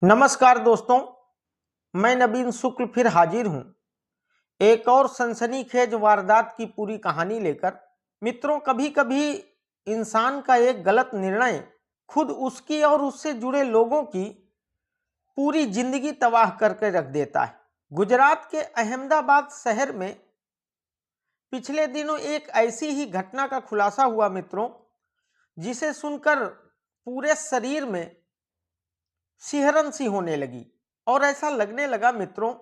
नमस्कार दोस्तों, मैं नवीन शुक्ल फिर हाजिर हूं एक और सनसनीखेज वारदात की पूरी कहानी लेकर। मित्रों, कभी कभी इंसान का एक गलत निर्णय खुद उसकी और उससे जुड़े लोगों की पूरी जिंदगी तबाह करके रख देता है। गुजरात के अहमदाबाद शहर में पिछले दिनों एक ऐसी ही घटना का खुलासा हुआ मित्रों, जिसे सुनकर पूरे शरीर में सिहरन सी होने लगी और ऐसा लगने लगा मित्रों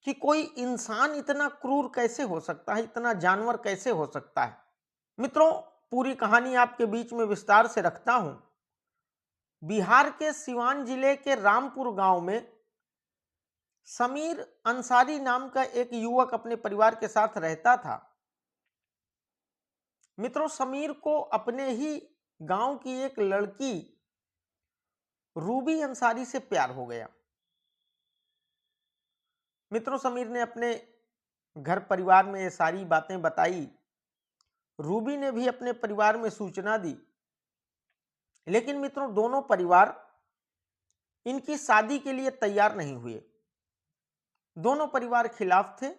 कि कोई इंसान इतना क्रूर कैसे हो सकता है, इतना जानवर कैसे हो सकता है। मित्रों, पूरी कहानी आपके बीच में विस्तार से रखता हूं। बिहार के सिवान जिले के रामपुर गांव में समीर अंसारी नाम का एक युवक अपने परिवार के साथ रहता था। मित्रों, समीर को अपने ही गांव की एक लड़की रूबी अंसारी से प्यार हो गया। मित्रों, समीर ने अपने घर परिवार में ये सारी बातें बताई। रूबी ने भी अपने परिवार में सूचना दी, लेकिन मित्रों दोनों परिवार इनकी शादी के लिए तैयार नहीं हुए। दोनों परिवार खिलाफ थे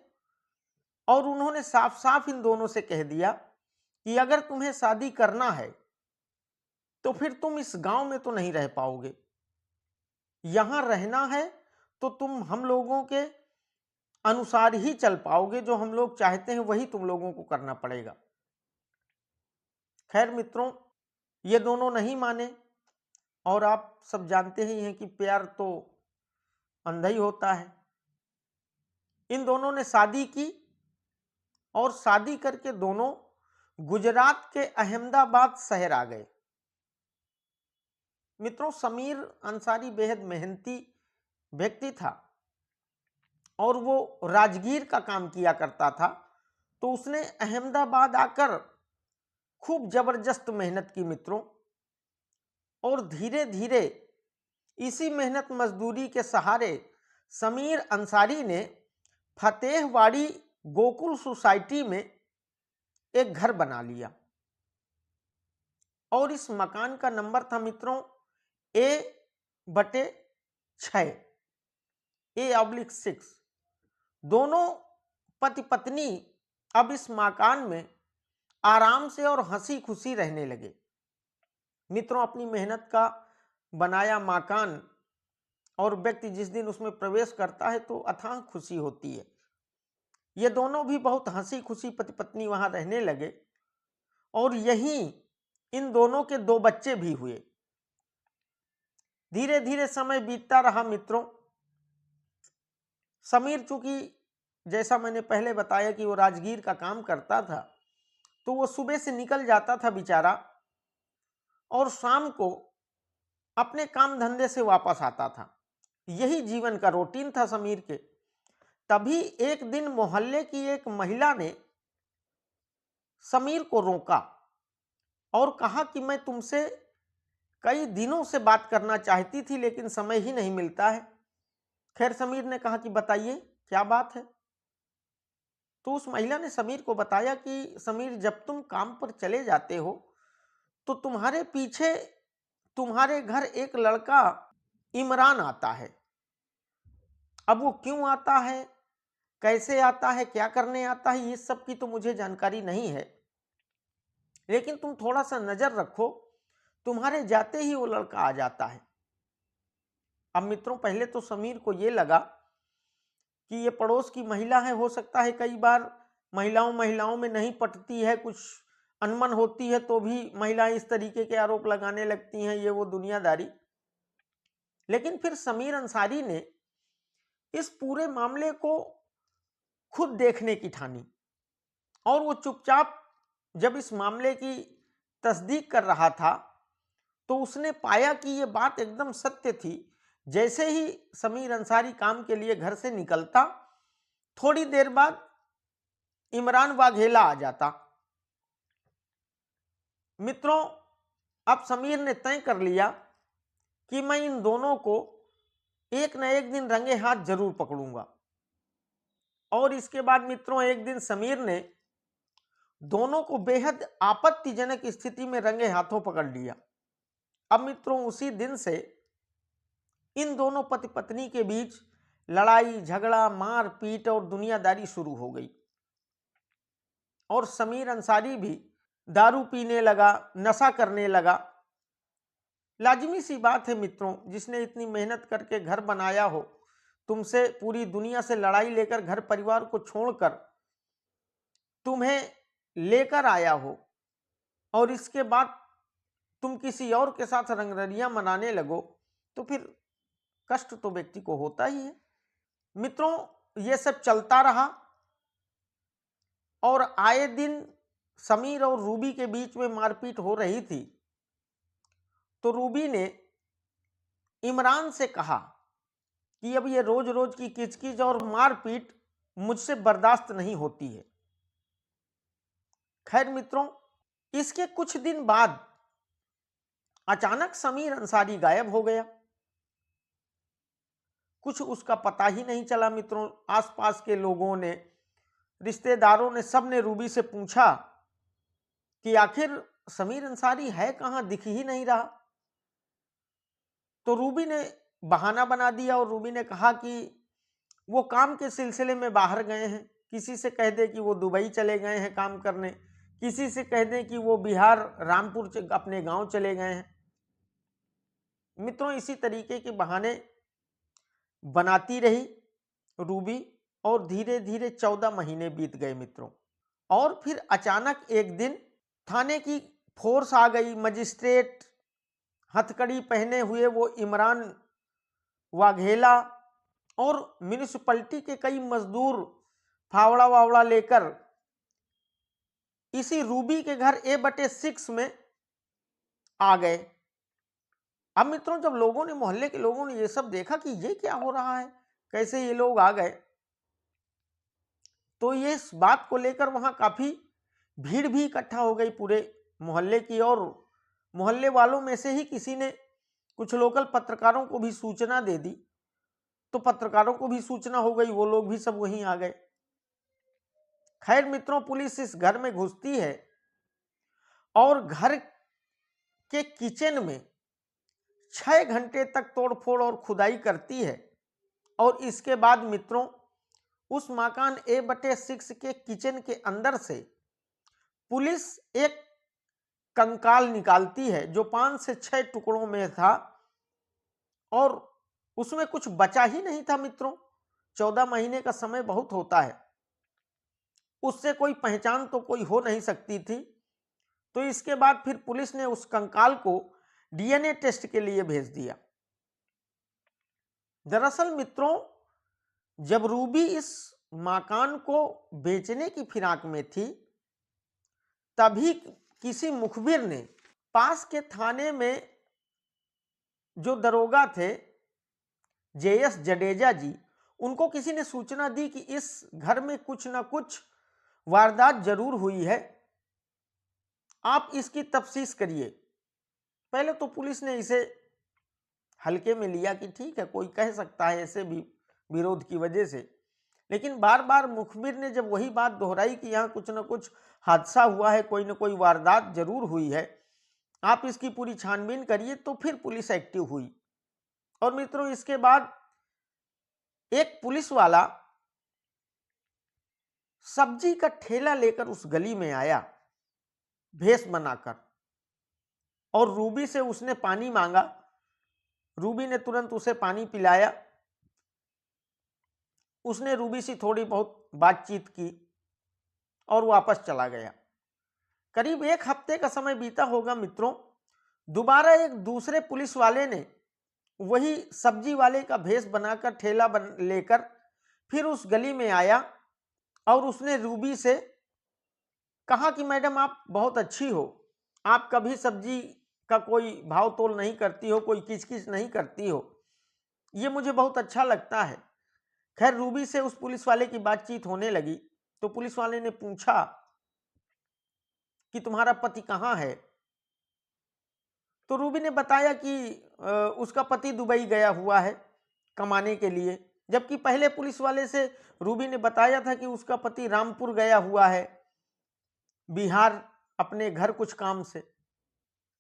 और उन्होंने साफ साफ इन दोनों से कह दिया कि अगर तुम्हें शादी करना है तो फिर तुम इस गांव में तो नहीं रह पाओगे। यहां रहना है तो तुम हम लोगों के अनुसार ही चल पाओगे, जो हम लोग चाहते हैं वही तुम लोगों को करना पड़ेगा। खैर मित्रों, ये दोनों नहीं माने और आप सब जानते ही हैं कि प्यार तो अंधा ही होता है। इन दोनों ने शादी की और शादी करके दोनों गुजरात के अहमदाबाद शहर आ गए। मित्रों, समीर अंसारी बेहद मेहनती व्यक्ति था और वो राजगीर का काम किया करता था, तो उसने अहमदाबाद आकर खूब जबरदस्त मेहनत की मित्रों, और धीरे धीरे इसी मेहनत मजदूरी के सहारे समीर अंसारी ने फतेहवाड़ी गोकुल सोसाइटी में एक घर बना लिया और इस मकान का नंबर था मित्रों A/6, A/6। दोनों पति पत्नी अब इस मकान में आराम से और हंसी खुशी रहने लगे। मित्रों, अपनी मेहनत का बनाया मकान और व्यक्ति जिस दिन उसमें प्रवेश करता है तो अथाह खुशी होती है। ये दोनों भी बहुत हंसी खुशी पति पत्नी वहां रहने लगे और यहीं इन दोनों के 2 बच्चे भी हुए। धीरे धीरे समय बीतता रहा मित्रों। समीर चूंकि जैसा मैंने पहले बताया कि वो राजगीर का काम करता था, तो वो सुबह से निकल जाता था बेचारा और शाम को अपने काम धंधे से वापस आता था। यही जीवन का रूटीन था समीर के। तभी एक दिन मोहल्ले की एक महिला ने समीर को रोका और कहा कि मैं तुमसे कई दिनों से बात करना चाहती थी, लेकिन समय ही नहीं मिलता है। खैर, समीर ने कहा कि बताइए क्या बात है। तो उस महिला ने समीर को बताया कि समीर, जब तुम काम पर चले जाते हो तो तुम्हारे पीछे तुम्हारे घर एक लड़का इमरान आता है। अब वो क्यों आता है, कैसे आता है, क्या करने आता है, ये सब की तो मुझे जानकारी नहीं है, लेकिन तुम थोड़ा सा नजर रखो, तुम्हारे जाते ही वो लड़का आ जाता है। अब मित्रों, पहले तो समीर को ये लगा कि ये पड़ोस की महिला है, हो सकता है कई बार महिलाओं में नहीं पटती है, कुछ अनमन होती है तो भी महिलाएं इस तरीके के आरोप लगाने लगती हैं, ये वो दुनियादारी। लेकिन फिर समीर अंसारी ने इस पूरे मामले को खुद देखने की ठानी और वो चुपचाप जब इस मामले की तस्दीक कर रहा था तो उसने पाया कि ये बात एकदम सत्य थी। जैसे ही समीर अंसारी काम के लिए घर से निकलता, थोड़ी देर बाद इमरान वाघेला आ जाता। मित्रों, अब समीर ने तय कर लिया कि मैं इन दोनों को एक न एक दिन रंगे हाथ जरूर पकड़ूंगा। और इसके बाद मित्रों एक दिन समीर ने दोनों को बेहद आपत्तिजनक स्थिति में रंगे हाथों पकड़ लिया। अब मित्रों उसी दिन से इन दोनों पति पत्नी के बीच लड़ाई झगड़ा मारपीट और दुनियादारी शुरू हो गई और समीर अंसारी भी दारू पीने लगा, नशा करने लगा। लाजिमी सी बात है मित्रों, जिसने इतनी मेहनत करके घर बनाया हो, तुमसे पूरी दुनिया से लड़ाई लेकर घर परिवार को छोड़कर तुम्हें लेकर आया हो और इसके बाद तुम किसी और के साथ रंगरलियां मनाने लगो, तो फिर कष्ट तो व्यक्ति को होता ही है। मित्रों, ये सब चलता रहा और आए दिन समीर और रूबी के बीच में मारपीट हो रही थी। तो रूबी ने इमरान से कहा कि अब ये रोज रोज की किचकिच और मारपीट मुझसे बर्दाश्त नहीं होती है। खैर मित्रों, इसके कुछ दिन बाद अचानक समीर अंसारी गायब हो गया। कुछ उसका पता ही नहीं चला मित्रों। आसपास के लोगों ने, रिश्तेदारों ने, सबने रूबी से पूछा कि आखिर समीर अंसारी है कहां, दिख ही नहीं रहा। तो रूबी ने बहाना बना दिया और रूबी ने कहा कि वो काम के सिलसिले में बाहर गए हैं। किसी से कह दे कि वो दुबई चले गए हैं काम करने, किसी से कह दे कि वो बिहार रामपुर अपने गांव चले गए हैं। मित्रों, इसी तरीके के बहाने बनाती रही रूबी और धीरे धीरे 14 महीने बीत गए मित्रों। और फिर अचानक एक दिन थाने की फोर्स आ गई। मजिस्ट्रेट, हथकड़ी पहने हुए वो इमरान वाघेला और म्यूनिसिपैलिटी के कई मजदूर फावड़ा वावड़ा लेकर इसी रूबी के घर A/6 में आ गए। अब मित्रों, जब लोगों ने, मोहल्ले के लोगों ने ये सब देखा कि ये क्या हो रहा है, कैसे ये लोग आ गए, तो ये इस बात को लेकर वहां काफी भीड़ भी इकट्ठा हो गई पूरे मोहल्ले की। और मोहल्ले वालों में से ही किसी ने कुछ लोकल पत्रकारों को भी सूचना दे दी, तो पत्रकारों को भी सूचना हो गई, वो लोग भी सब वहीं आ गए। खैर मित्रों, पुलिस इस घर में घुसती है और घर के किचन में 6 घंटे तक तोड़फोड़ और खुदाई करती है। और इसके बाद मित्रों, उस मकान A/6 के किचन के अंदर से पुलिस एक कंकाल निकालती है जो 5 से 6 टुकड़ों में था और उसमें कुछ बचा ही नहीं था मित्रों। 14 महीने का समय बहुत होता है, उससे कोई पहचान तो कोई हो नहीं सकती थी। तो इसके बाद फिर पुलिस ने उस कंकाल को DNA टेस्ट के लिए भेज दिया। दरअसल मित्रों, जब रूबी इस मकान को बेचने की फिराक में थी, तभी किसी मुखबिर ने पास के थाने में जो दरोगा थे JS जडेजा जी, उनको किसी ने सूचना दी कि इस घर में कुछ ना कुछ वारदात जरूर हुई है, आप इसकी तफ्तीश करिए। पहले तो पुलिस ने इसे हल्के में लिया कि ठीक है, कोई कह सकता है ऐसे भी विरोध की वजह से। लेकिन बार बार मुखबिर ने जब वही बात दोहराई कि यहाँ कुछ ना कुछ हादसा हुआ है, कोई ना कोई वारदात जरूर हुई है, आप इसकी पूरी छानबीन करिए, तो फिर पुलिस एक्टिव हुई। और मित्रों, इसके बाद एक पुलिस वाला सब्जी का ठेला लेकर उस गली में आया भेष बनाकर, और रूबी से उसने पानी मांगा। रूबी ने तुरंत उसे पानी पिलाया। उसने रूबी से थोड़ी बहुत बातचीत की और वापस चला गया। करीब 1 हफ्ते का समय बीता होगा मित्रों। दोबारा एक दूसरे पुलिस वाले ने वही सब्जी वाले का भेष बनाकर ठेला लेकर फिर उस गली में आया और उसने रूबी से कहा कि मैडम, आप बहुत अच्छी हो, आप कभी सब्जी का कोई भाव तोल नहीं करती हो, कोई किचकिच नहीं करती हो, ये मुझे बहुत अच्छा लगता है। खैर, रूबी से उस पुलिस वाले की बातचीत होने लगी। तो पुलिस वाले ने पूछा कि तुम्हारा पति कहाँ है? तो रूबी ने बताया कि उसका पति दुबई गया हुआ है कमाने के लिए, जबकि पहले पुलिस वाले से रूबी ने बताया था कि उसका पति रामपुर गया हुआ है बिहार अपने घर कुछ काम से।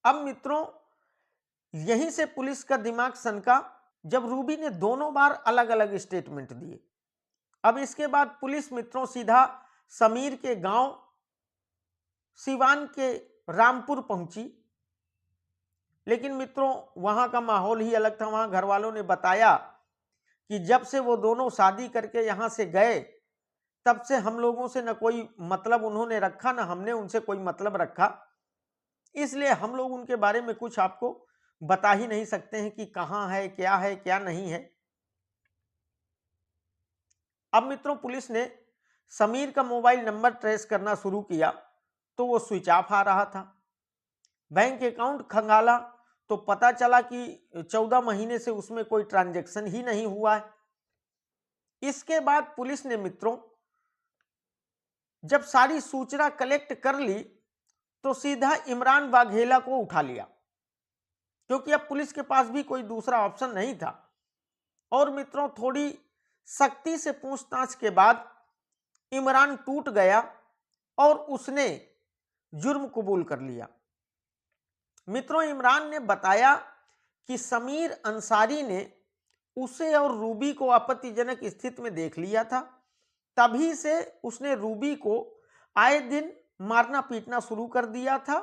अब मित्रों, यहीं से पुलिस का दिमाग सनका जब रूबी ने दोनों बार अलग अलग स्टेटमेंट दिए। अब इसके बाद पुलिस मित्रों सीधा समीर के गांव सिवान के रामपुर पहुंची। लेकिन मित्रों वहां का माहौल ही अलग था। वहां घर वालों ने बताया कि जब से वो दोनों शादी करके यहां से गए तब से हम लोगों से न कोई मतलब उन्होंने रखा, न हमने उनसे कोई मतलब रखा, इसलिए हम लोग उनके बारे में कुछ आपको बता ही नहीं सकते हैं कि कहां है क्या नहीं है। अब मित्रों पुलिस ने समीर का मोबाइल नंबर ट्रेस करना शुरू किया तो वो स्विच ऑफ आ रहा था। बैंक अकाउंट खंगाला तो पता चला कि 14 महीने से उसमें कोई ट्रांजैक्शन ही नहीं हुआ है। इसके बाद पुलिस ने मित्रों जब सारी सूचना कलेक्ट कर ली तो सीधा इमरान वाघेला को उठा लिया, क्योंकि अब पुलिस के पास भी कोई दूसरा ऑप्शन नहीं था। और मित्रों थोड़ी सख्ती से पूछताछ के बाद इमरान टूट गया और उसने जुर्म कबूल कर लिया। मित्रों इमरान ने बताया कि समीर अंसारी ने उसे और रूबी को आपत्तिजनक स्थिति में देख लिया था, तभी से उसने रूबी को आए दिन मारना पीटना शुरू कर दिया था।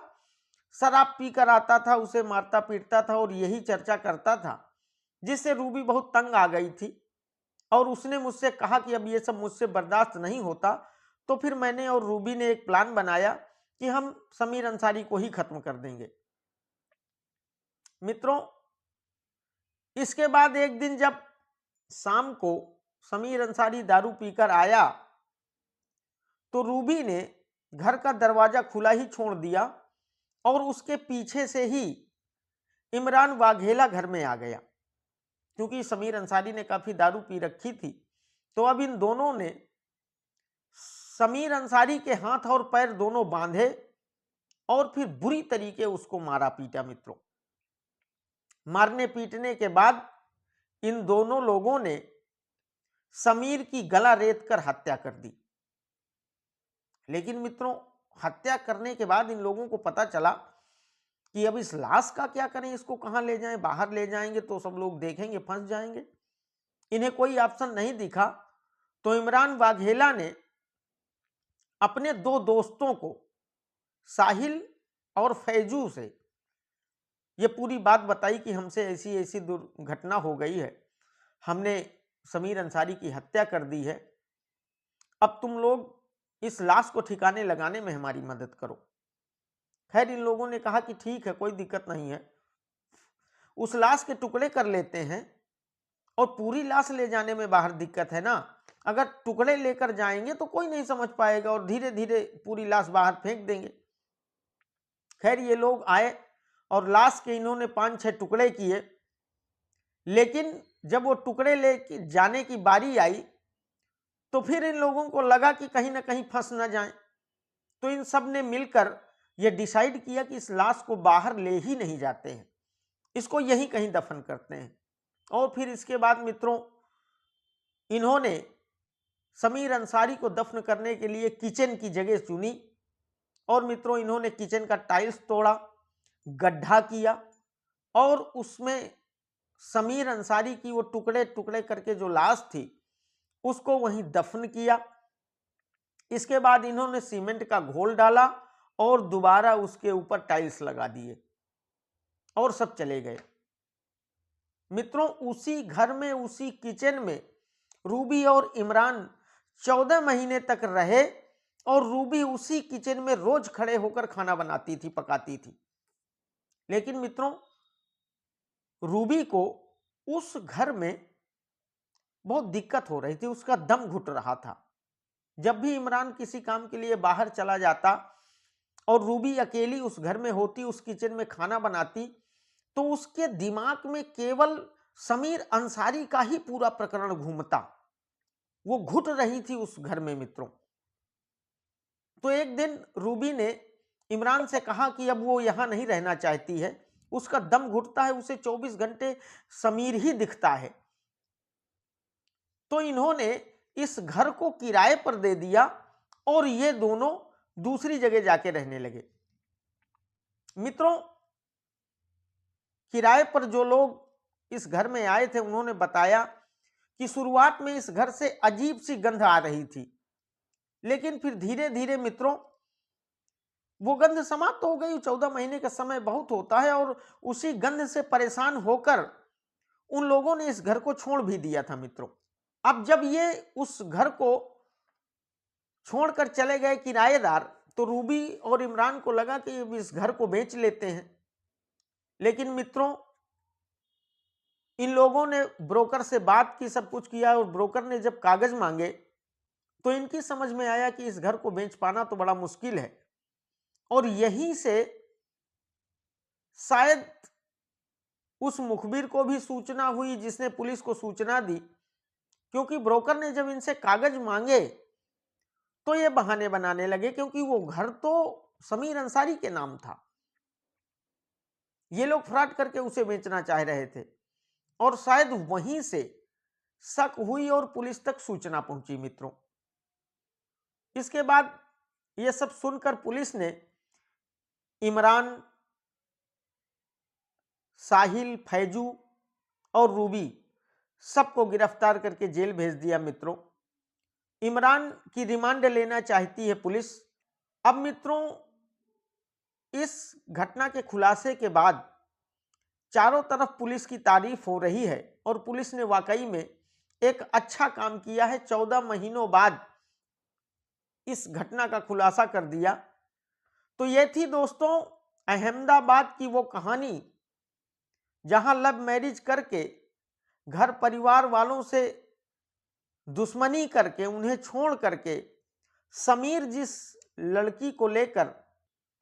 शराब पीकर आता था, उसे मारता पीटता था और यही चर्चा करता था, जिससे रूबी बहुत तंग आ गई थी और उसने मुझसे कहा कि अब ये सब मुझसे बर्दाश्त नहीं होता। तो फिर मैंने और रूबी ने एक प्लान बनाया कि हम समीर अंसारी को ही खत्म कर देंगे। मित्रों इसके बाद एक दिन जब शाम को समीर अंसारी दारू पीकर आया तो रूबी ने घर का दरवाजा खुला ही छोड़ दिया और उसके पीछे से ही इमरान वाघेला घर में आ गया। क्योंकि समीर अंसारी ने काफी दारू पी रखी थी तो अब इन दोनों ने समीर अंसारी के हाथ और पैर दोनों बांधे और फिर बुरी तरीके उसको मारा पीटा। मित्रों मारने पीटने के बाद इन दोनों लोगों ने समीर की गला रेत कर हत्या कर दी। लेकिन मित्रों हत्या करने के बाद इन लोगों को पता चला कि अब इस लाश का क्या करें, इसको कहां ले जाएं, बाहर ले जाएंगे तो सब लोग देखेंगे, फंस जाएंगे। इन्हें कोई ऑप्शन नहीं दिखा तो इमरान वाघेला ने अपने दो दोस्तों को साहिल और फैजू से ये पूरी बात बताई कि हमसे ऐसी ऐसी दुर्घटना हो गई है, हमने समीर अंसारी की हत्या कर दी है, अब तुम लोग इस लाश को ठिकाने लगाने में हमारी मदद करो। खैर इन लोगों ने कहा कि ठीक है कोई दिक्कत नहीं है, उस लाश के टुकड़े कर लेते हैं और पूरी लाश ले जाने में बाहर दिक्कत है ना, अगर टुकड़े लेकर जाएंगे तो कोई नहीं समझ पाएगा और धीरे धीरे पूरी लाश बाहर फेंक देंगे। खैर ये लोग आए और लाश के इन्होंने 5-6 टुकड़े किए, लेकिन जब वो टुकड़े ले जाने की बारी आई तो फिर इन लोगों को लगा कि कहीं ना कहीं फंस ना जाए, तो इन सब ने मिलकर ये डिसाइड किया कि इस लाश को बाहर ले ही नहीं जाते हैं, इसको यहीं कहीं दफन करते हैं। और फिर इसके बाद मित्रों इन्होंने समीर अंसारी को दफन करने के लिए किचन की जगह चुनी और मित्रों इन्होंने किचन का टाइल्स तोड़ा, गड्ढा किया और उसमें समीर अंसारी की वो टुकड़े टुकड़े करके जो लाश थी उसको वहीं दफन किया। इसके बाद इन्होंने सीमेंट का घोल डाला और दोबारा उसके ऊपर टाइल्स लगा दिए और सब चले गए। मित्रों उसी घर में उसी किचन में रूबी और इमरान 14 महीने तक रहे और रूबी उसी किचन में रोज खड़े होकर खाना बनाती थी, पकाती थी। लेकिन मित्रों रूबी को उस घर में बहुत दिक्कत हो रही थी, उसका दम घुट रहा था। जब भी इमरान किसी काम के लिए बाहर चला जाता और रूबी अकेली उस घर में होती, उस किचन में खाना बनाती, तो उसके दिमाग में केवल समीर अंसारी का ही पूरा प्रकरण घूमता, वो घुट रही थी उस घर में। मित्रों तो एक दिन रूबी ने इमरान से कहा कि अब वो यहां नहीं रहना चाहती है, उसका दम घुटता है, उसे 24 घंटे समीर ही दिखता है। तो इन्होंने इस घर को किराए पर दे दिया और ये दोनों दूसरी जगह जाके रहने लगे। मित्रों किराए पर जो लोग इस घर में आए थे उन्होंने बताया कि शुरुआत में इस घर से अजीब सी गंध आ रही थी, लेकिन फिर धीरे धीरे मित्रों वो गंध समाप्त हो गई। 14 महीने का समय बहुत होता है और उसी गंध से परेशान होकर उन लोगों ने इस घर को छोड़ भी दिया था मित्रों। अब जब ये उस घर को छोड़कर चले गए किराएदार, तो रूबी और इमरान को लगा कि अब इस घर को बेच लेते हैं। लेकिन मित्रों इन लोगों ने ब्रोकर से बात की, सब कुछ किया, और ब्रोकर ने जब कागज मांगे तो इनकी समझ में आया कि इस घर को बेच पाना तो बड़ा मुश्किल है। और यहीं से शायद उस मुखबिर को भी सूचना हुई जिसने पुलिस को सूचना दी, क्योंकि ब्रोकर ने जब इनसे कागज मांगे तो ये बहाने बनाने लगे, क्योंकि वो घर तो समीर अंसारी के नाम था। ये लोग फ्रॉड करके उसे बेचना चाह रहे थे और शायद वहीं से शक हुई और पुलिस तक सूचना पहुंची मित्रों। इसके बाद ये सब सुनकर पुलिस ने इमरान, साहिल, फैजू और रूबी सबको गिरफ्तार करके जेल भेज दिया मित्रों। इमरान की रिमांड लेना चाहती है पुलिस। अब मित्रों इस घटना के खुलासे के बाद चारों तरफ पुलिस की तारीफ हो रही है और पुलिस ने वाकई में एक अच्छा काम किया है। 14 महीनों बाद इस घटना का खुलासा कर दिया। तो ये थी दोस्तों अहमदाबाद की वो कहानी जहां लव मैरिज करके घर परिवार वालों से दुश्मनी करके उन्हें छोड़ करके समीर जिस लड़की को लेकर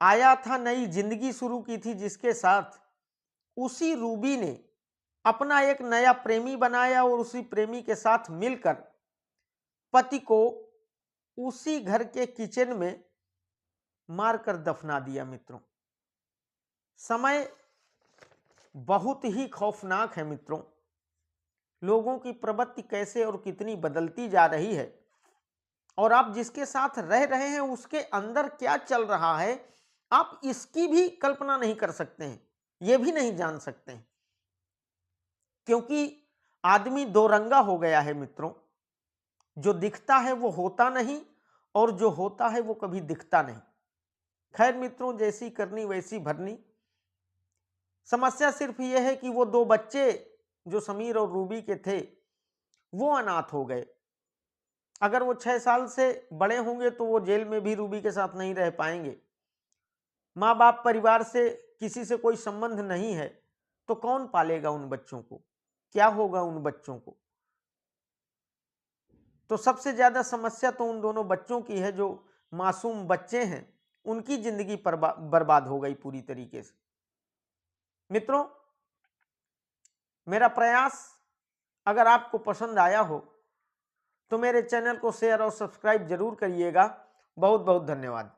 आया था, नई जिंदगी शुरू की थी जिसके साथ, उसी रूबी ने अपना एक नया प्रेमी बनाया और उसी प्रेमी के साथ मिलकर पति को उसी घर के किचन में मारकर दफना दिया मित्रों। समय बहुत ही खौफनाक है मित्रों। लोगों की प्रवृत्ति कैसे और कितनी बदलती जा रही है और आप जिसके साथ रह रहे हैं उसके अंदर क्या चल रहा है आप इसकी भी कल्पना नहीं कर सकते हैं, यह भी नहीं जान सकते हैं, क्योंकि आदमी दो रंगा हो गया है मित्रों। जो दिखता है वो होता नहीं और जो होता है वो कभी दिखता नहीं। खैर मित्रों, जैसी करनी वैसी भरनी। समस्या सिर्फ ये है कि वो दो बच्चे जो समीर और रूबी के थे वो अनाथ हो गए। अगर वो 6 साल से बड़े होंगे तो वो जेल में भी रूबी के साथ नहीं रह पाएंगे। माँ बाप परिवार से किसी से कोई संबंध नहीं है तो कौन पालेगा उन बच्चों को, क्या होगा उन बच्चों को। तो सबसे ज्यादा समस्या तो उन दोनों बच्चों की है, जो मासूम बच्चे हैं, उनकी जिंदगी बर्बाद हो गई पूरी तरीके से। मित्रों, मेरा प्रयास अगर आपको पसंद आया हो तो मेरे चैनल को शेयर और सब्सक्राइब जरूर करिएगा। बहुत बहुत धन्यवाद।